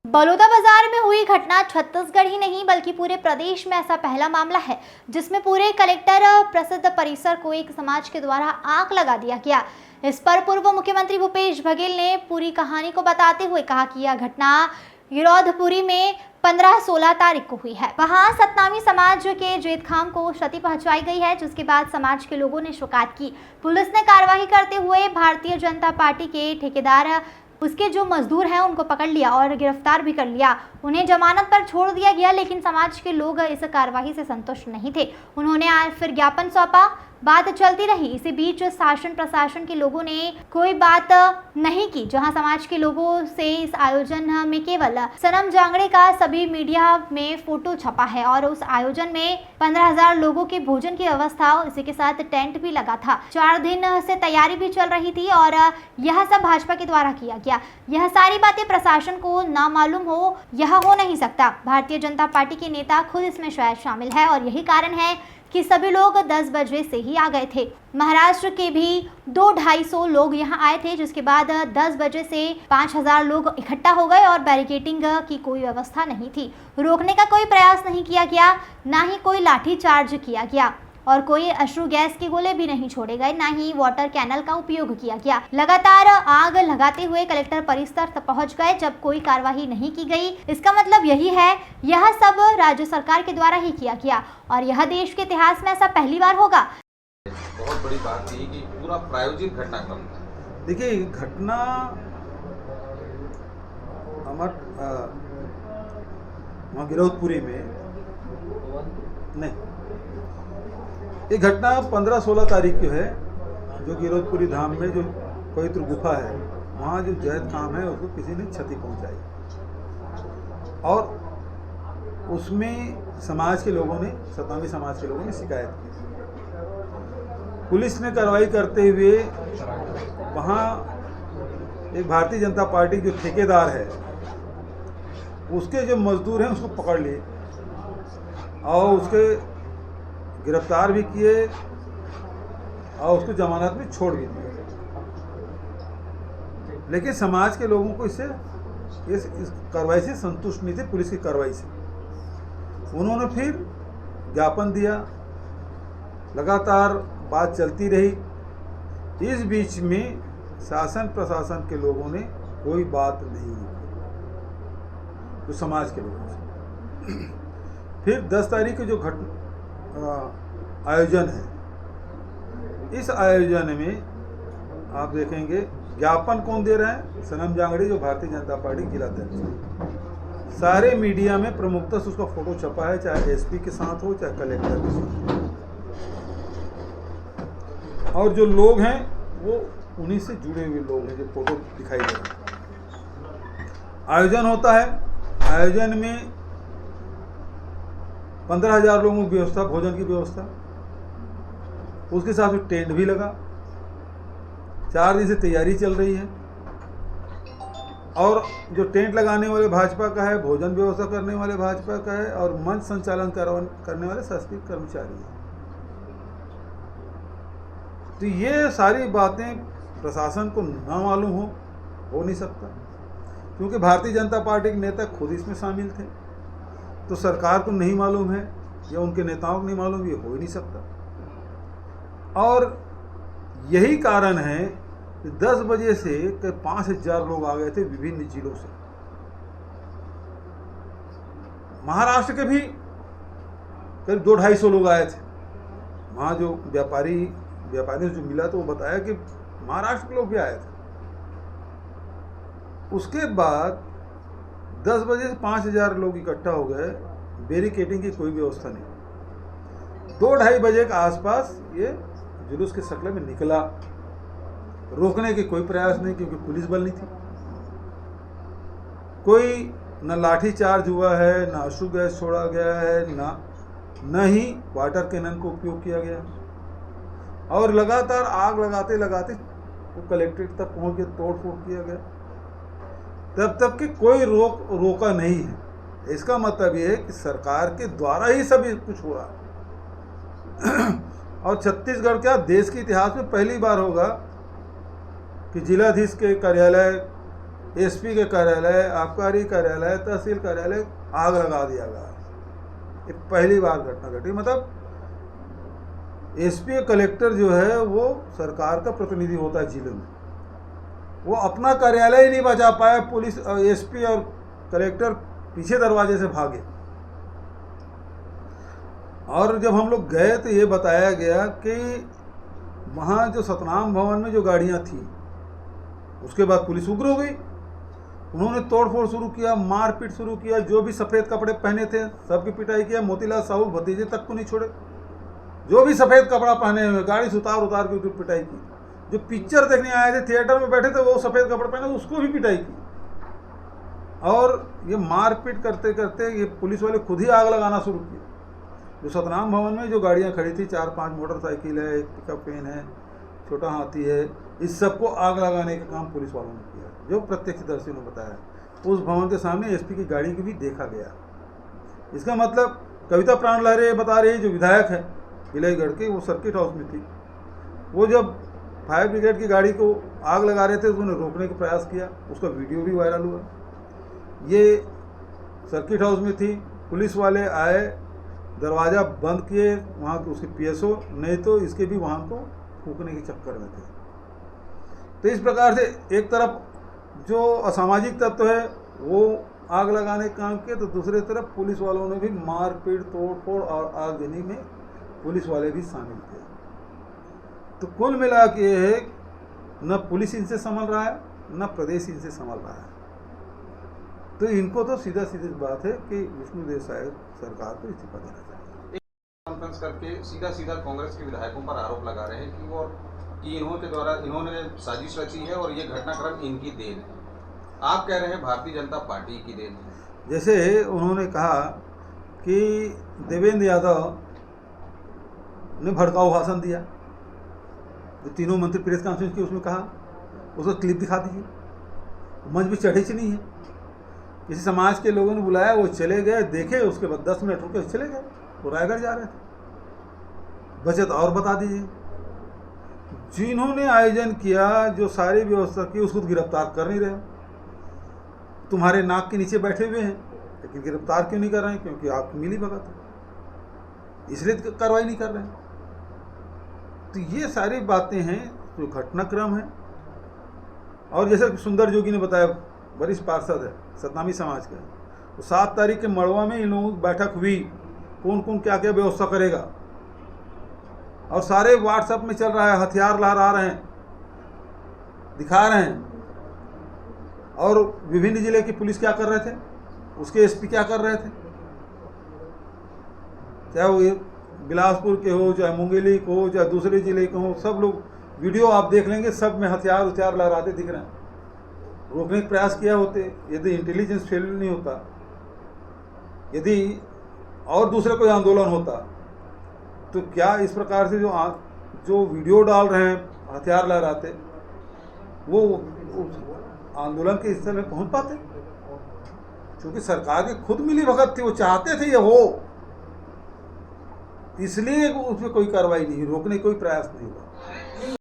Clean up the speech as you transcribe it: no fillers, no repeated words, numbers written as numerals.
बलौदाबाजार में हुई घटना छत्तीसगढ़ ही नहीं बल्कि पूरे प्रदेश में ऐसा पहला मामला है जिसमें पूरे कलेक्टर प्रसिद्ध परिसर को एक समाज के द्वारा आग लगा दिया गया। इस पर पूर्व मुख्यमंत्री भूपेश बघेल ने पूरी कहानी को बताते हुए कहा कि यह घटना गिरौदपुरी में 15-16 तारीख को हुई है। वहां सतनामी समाज के जैद खान को क्षति पहुंचाई गई है, जिसके बाद समाज के लोगों ने शिकायत की। पुलिस ने कार्रवाई करते हुए भारतीय जनता पार्टी के ठेकेदार उसके जो मजदूर हैं उनको पकड़ लिया और गिरफ्तार भी कर लिया। उन्हें जमानत पर छोड़ दिया गया, लेकिन समाज के लोग इस कार्रवाई से संतुष्ट नहीं थे। उन्होंने आज फिर ज्ञापन सौंपा। बात चलती रही। इसी बीच शासन प्रशासन के लोगों ने कोई बात नहीं की। जहां समाज के लोगों से इस आयोजन में केवल सनम जांगड़े का सभी मीडिया में फोटो छपा है और उस आयोजन में 15,000 लोगों के भोजन की व्यवस्था, इसी के साथ टेंट भी लगा था। 4 दिन से तैयारी भी चल रही थी और यह सब भाजपा के द्वारा किया गया। यह सारी बातें प्रशासन को ना मालूम हो, यह हो नहीं सकता। भारतीय जनता पार्टी के नेता खुद इसमें शायद शामिल है और यही कारण है कि सभी लोग 10 बजे से ही आ गए थे। महाराष्ट्र के भी 200-250 लोग यहां आए थे, जिसके बाद 10 बजे से 5,000 लोग इकट्ठा हो गए और बैरिकेडिंग की कोई व्यवस्था नहीं थी। रोकने का कोई प्रयास नहीं किया गया, ना ही कोई लाठी चार्ज किया गया और कोई अश्रु गैस के गोले भी नहीं छोड़े गए, ना ही वाटर कैनल का उपयोग किया गया। लगातार आग लगाते हुए कलेक्टर परिसर तक पहुंच गए जब कोई कार्रवाई नहीं की गई। इसका मतलब यही है, यह सब राज्य सरकार के द्वारा ही किया गया और यह देश के इतिहास में ऐसा पहली बार होगा। बहुत बड़ी बात थी कि पूरा प्रायोजित घटनाक्रम था। देखिए, घटना वहाँ गिरौदपुरी में नहीं, ये घटना 15-16 तारीख की है, जो गिरौदपुरी धाम में जो पवित्र गुफा है, वहाँ जो जैद खान है उसको किसी ने क्षति पहुँचाई और उसमें समाज के लोगों ने, सतनामी समाज के लोगों ने शिकायत की। पुलिस ने कार्रवाई करते हुए वहाँ एक भारतीय जनता पार्टी जो ठेकेदार है उसके जो मजदूर हैं उसको पकड़ लिए और उसके गिरफ्तार भी किए और उसको जमानत में छोड़ भी दिए। लेकिन समाज के लोगों को इससे इस कार्रवाई से संतुष्ट नहीं थे, पुलिस की कार्रवाई से। उन्होंने फिर ज्ञापन दिया, लगातार बात चलती रही। इस बीच में शासन प्रशासन के लोगों ने कोई बात नहीं की, तो समाज के लोगों से। फिर 10 तारीख को जो आयोजन है, इस आयोजन में आप देखेंगे ज्ञापन कौन दे रहा है? सनम जांगड़े, जो भारतीय जनता पार्टी जिला अध्यक्ष है। सारे मीडिया में प्रमुखता से उसका फोटो छपा है, चाहे एसपी के साथ हो चाहे कलेक्टर के साथ हो। और जो लोग हैं वो उन्हीं से जुड़े हुए लोग हैं, जो फोटो दिखाई दे रहे हैं। आयोजन होता है, आयोजन में 15,000 लोगों की व्यवस्था, भोजन की व्यवस्था, उसके साथ में टेंट भी लगा। 4 दिन से तैयारी चल रही है और जो टेंट लगाने वाले भाजपा का है, भोजन व्यवस्था करने वाले भाजपा का है और मंच संचालन करने वाले शासकीय कर्मचारी हैं। तो ये सारी बातें प्रशासन को ना मालूम हो नहीं सकता, क्योंकि भारतीय जनता पार्टी के नेता खुद इसमें शामिल थे। तो सरकार को नहीं मालूम है या उनके नेताओं को नहीं मालूम, ये हो ही नहीं सकता। और यही कारण है कि 10 बजे से 5,000 लोग आ गए थे विभिन्न जिलों से। महाराष्ट्र के भी करीब 200-250 लोग आए थे। वहाँ जो व्यापारियों से जो मिला तो वो बताया कि महाराष्ट्र के लोग भी आए थे। उसके बाद 10 बजे से 5,000 लोग इकट्ठा हो गए, बैरिकेडिंग की कोई व्यवस्था नहीं। 2-2:30 बजे के आसपास ये जुलूस के शक्ल में निकला। रोकने के कोई प्रयास नहीं, क्योंकि पुलिस बल नहीं थी। कोई न लाठी चार्ज हुआ है, न अश्रु गैस छोड़ा गया है, न ही वाटर कैनन का उपयोग किया गया। और लगातार आग लगाते लगाते वो कलेक्ट्रेट तक पहुंच के तोड़ फोड़ किया गया। तब तक कि कोई रोका नहीं है। इसका मतलब ये है कि सरकार के द्वारा ही सब कुछ हो रहा है। और छत्तीसगढ़ क्या देश के इतिहास में पहली बार होगा कि जिलाधीश के कार्यालय, एसपी के कार्यालय, आबकारी कार्यालय, तहसील कार्यालय आग लगा दिया गया। ये पहली बार घटना घटी। मतलब एसपी कलेक्टर जो है वो सरकार का प्रतिनिधि होता है जिले में, वो अपना कार्यालय ही नहीं बचा पाया, पुलिस एसपी और कलेक्टर पीछे दरवाजे से भागे। और जब हम लोग गए तो ये बताया गया कि वहाँ जो सतनाम भवन में जो गाड़ियाँ थी उसके बाद पुलिस उग्र हो गई, उन्होंने तोड़फोड़ शुरू किया, मारपीट शुरू किया, जो भी सफ़ेद कपड़े पहने थे सबकी पिटाई किया, मोतीलाल साहू भतीजे तक को नहीं छोड़े, जो भी सफ़ेद कपड़ा पहने हुए गाड़ी से उतार के उसकी पिटाई की। जो पिक्चर देखने आए थे थिएटर में बैठे थे वो सफ़ेद कपड़े पहने उसको भी पिटाई की। और ये मारपीट करते करते ये पुलिस वाले खुद ही आग लगाना शुरू किए। जो सतनाम भवन में जो गाड़ियाँ खड़ी थी, 4-5 मोटरसाइकिल है, एक पिकअप वैन है, छोटा हाथी है, इस सबको आग लगाने का काम पुलिस वालों ने किया, जो प्रत्यक्षदर्शी ने बताया। उस भवन के सामने एसपी की गाड़ी की भी देखा गया। इसका मतलब कविता प्राण लहरे बता रही, जो विधायक है विलयगढ़ के, वो सर्किट हाउस में थी। वो जब फायर ब्रिगेड की गाड़ी को आग लगा रहे थे तो उन्होंने रोकने का प्रयास किया, उसका वीडियो भी वायरल हुआ। ये सर्किट हाउस में थी, पुलिस वाले आए, दरवाज़ा बंद किए, वहाँ के उसके पीएसओ, नहीं तो इसके भी वहाँ को फूकने के चक्कर में थे। तो इस प्रकार से एक तरफ जो असामाजिक तत्व है वो आग लगाने का काम किया, तो दूसरी तरफ पुलिस वालों ने भी मारपीट, तोड़फोड़ और आग देने में पुलिस वाले भी शामिल थे। तो कुल मिला के ये है, न पुलिस इनसे संभल रहा है, न प्रदेश इनसे संभल रहा है। तो इनको तो सीधा सीधी बात है कि विष्णुदेव साय सरकार को इस्तीफा देना चाहिए। कॉन्फ्रेंस करके सीधा कांग्रेस के विधायकों पर आरोप लगा रहे हैं कि इन्होंने साजिश रची है और ये घटनाक्रम इनकी देन है। आप कह रहे हैं भारतीय जनता पार्टी की देन है। जैसे उन्होंने कहा कि देवेंद्र यादव ने भड़काऊ भाषण दिया, जो तीनों मंत्री प्रेस कॉन्फ्रेंस की उसमें कहा, उसका क्लिप दिखा दीजिए। मंच भी चढ़ी सी नहीं है, किसी समाज के लोगों ने बुलाया, वो चले गए, देखे, उसके बाद 10 मिनट रुके चले गए। वो रायगढ़ जा रहे थे। बचत और बता दीजिए, जिन्होंने आयोजन किया, जो सारी व्यवस्था की, उसको गिरफ्तार कर नहीं रहे। तुम्हारे नाक के नीचे बैठे हुए हैं, लेकिन गिरफ्तार क्यों नहीं कर रहे हैं? क्योंकि आपकी मिली भगत है, इसलिए कार्रवाई नहीं कर रहे हैं। तो ये सारी बातें हैं जो घटनाक्रम है। और जैसे सुंदर जोगी ने बताया, वरिष्ठ पार्षद है, सतनामी समाज का, तो 7 तारीख के मड़वा में इन लोगों की बैठक हुई, कौन कौन क्या क्या व्यवस्था करेगा। और सारे व्हाट्सएप में चल रहा है, हथियार लहरा रहे हैं, दिखा रहे हैं। और विभिन्न जिले की पुलिस क्या कर रहे थे, उसके एसपी क्या कर रहे थे, चाहे वो बिलासपुर के हो, चाहे मुंगेली को हो, चाहे दूसरे जिले के हो, सब लोग वीडियो आप देख लेंगे, सब में हथियार लहराते दिख रहे हैं। रोकने का प्रयास किया होते, यदि इंटेलिजेंस फेल नहीं होता, यदि और दूसरे कोई आंदोलन होता, तो क्या इस प्रकार से जो वीडियो डाल रहे हैं हथियार लहराते, वो आंदोलन के हिस्से में पहुंच पाते? क्योंकि सरकार की खुद मिली भगत थी, वो चाहते थे ये हो, इसलिए उसमें कोई कार्रवाई नहीं, रोकने कोई प्रयास नहीं हुआ।